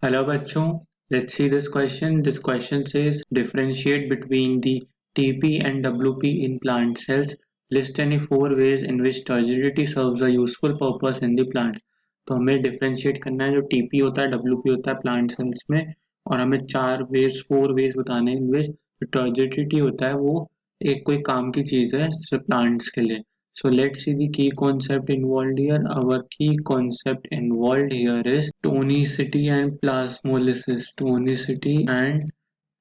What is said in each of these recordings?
Hello bachcho, let's see this question. This question says differentiate between the TP and WP in plant cells. List any four ways in which turgidity serves a useful purpose in the plants. तो हमें differentiate करना है जो TP होता है WP होता है plant cells में और हमें फोर वेज बताने हैं in which जो turgidity होता है वो एक कोई काम की चीज़ है plants के लिए. So let's see the key concept involved here. Our key concept involved here is tonicity and plasmolysis. Tonicity and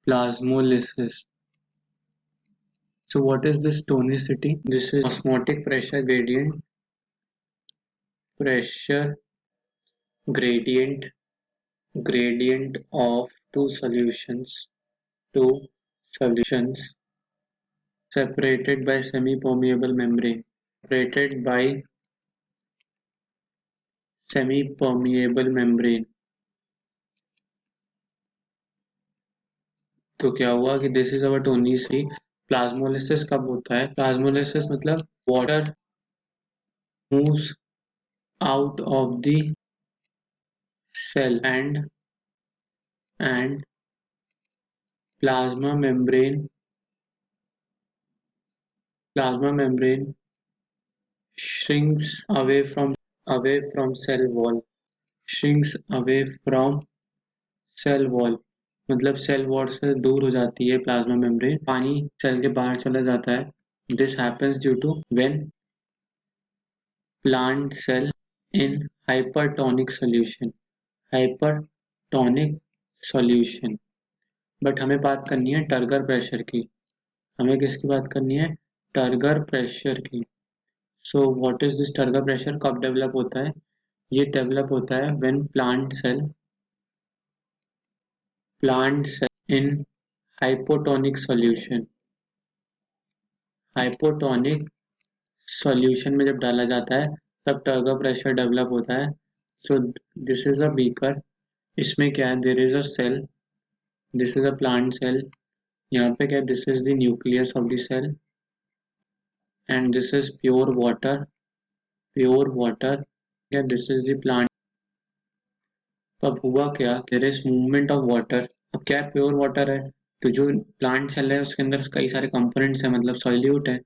plasmolysis. So what is this tonicity? This is osmotic pressure gradient, gradient of two solutions separated by semi-permeable membrane. Separated by semi-permeable membrane. तो क्या हुआ कि this is our tonicity. Plasmolysis कब होता है? Plasmolysis मतलब water moves out of the cell and plasma membrane shrinks away from cell wall. shrinks away from cell wall मतलब cell wall से दूर हो जाती है प्लाज्मा मेम्ब्रेन, पानी सेल के बाहर चला जाता है. This happens due to when plant cell in hypertonic solution. But हमें बात करनी है टर्गर प्रेशर की. हमें किसकी बात करनी है? टर्गर प्रेशर की. So what is this turgor pressure? कब डेवलप होता है? ये डेवलप होता है when plant cell in hypotonic solution में जब डाला जाता है तब टर्गर प्रेशर डेवलप होता है. So this is a beaker. इसमें क्या है? There is a cell. This is a plant cell. यहाँ पे क्या? This is the nucleus of the cell and this is pure water. या दिस इज द प्लांट. तो अब हुआ क्या? There is movement of water. अब क्या है? प्योर वाटर है तो जो प्लांट सेल है उसके अंदर कई सारे कंपोनेंट्स है मतलब सॉल्यूट है,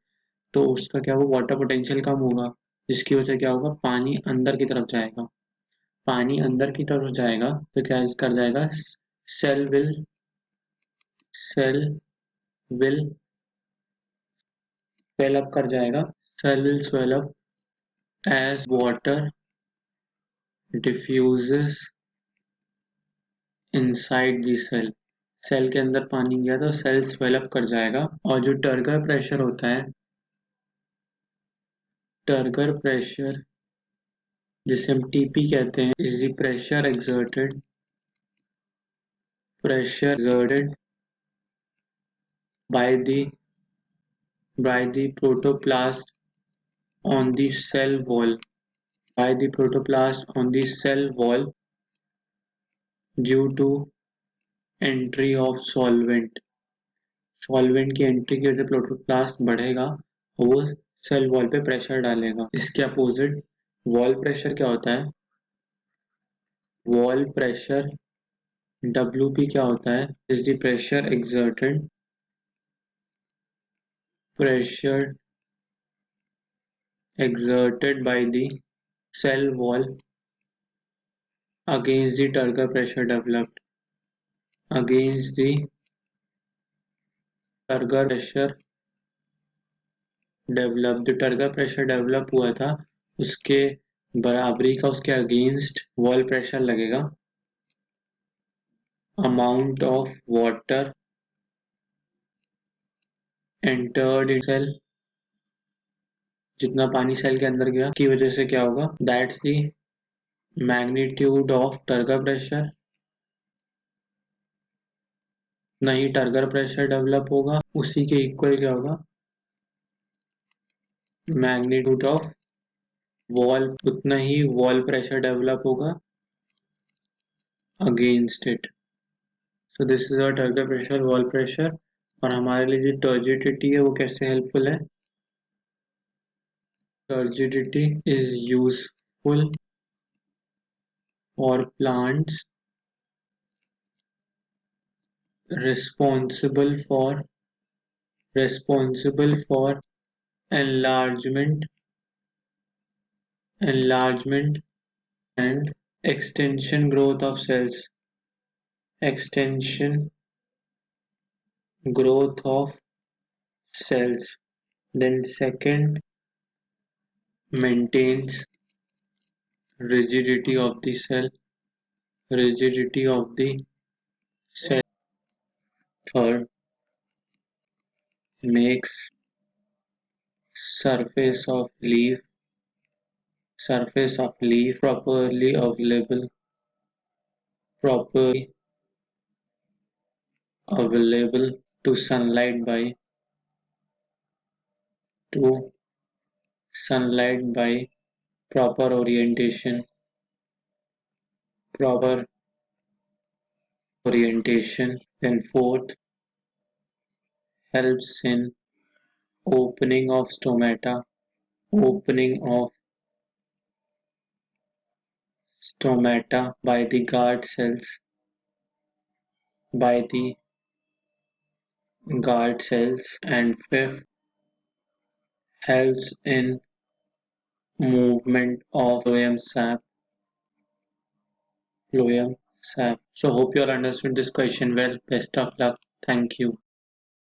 तो उसका क्या होगा? वाटर पोटेंशियल कम होगा, जिसकी वजह से क्या होगा? पानी अंदर की तरफ जाएगा. पानी अंदर की तरफ जाएगा तो क्या कर जाएगा? Cell will cell will swell up कर जाएगा. Cell will swell up as water diffuses inside the cell. Cell के अंदर पानी गया तो सेल स्वेल अप कर जाएगा. और जो टर्गर प्रेशर जिसे हम टीपी कहते हैं is the pressure exerted by the protoplast on the cell wall due to entry of solvent की एंट्री की वजह से प्रोटोप्लास्ट बढ़ेगा और वो सेल वॉल पे प्रेशर डालेगा. इसके अपोजिट वॉल प्रेशर क्या होता है? वॉल प्रेशर WP क्या होता है? Is the pressure exerted by the cell wall against the turgor pressure developed. against the turgor pressure developed. जो टर्गर प्रेशर डेवलप हुआ था उसके बराबरी का उसके अगेंस्ट वॉल प्रेशर लगेगा. Amount of water entered in cell, जितना पानी सेल के अंदर गया की वजह से क्या होगा? That's the magnitude of turgor pressure. नहीं टर्गर प्रेशर डेवलप होगा उसी के इक्वल क्या होगा? Magnitude of wall. उतना ही वॉल प्रेशर डेवलप होगा against it. So this is our turgor pressure, wall pressure. और हमारे लिए जो टर्जिडिटी है वो कैसे हेल्पफुल है? Turgidity is useful for plants responsible for enlargement enlargement and extension growth of cells. Extension growth of cells. Then second, maintains rigidity of the cell. Rigidity of the cell. Third, makes surface of leaf properly available to to sunlight by proper proper orientation. Then fourth, helps in opening of opening of stomata by the by the guard cells. And fifth, helps in movement of phloem sap. So hope you all understood this question well. Best of luck. Thank you.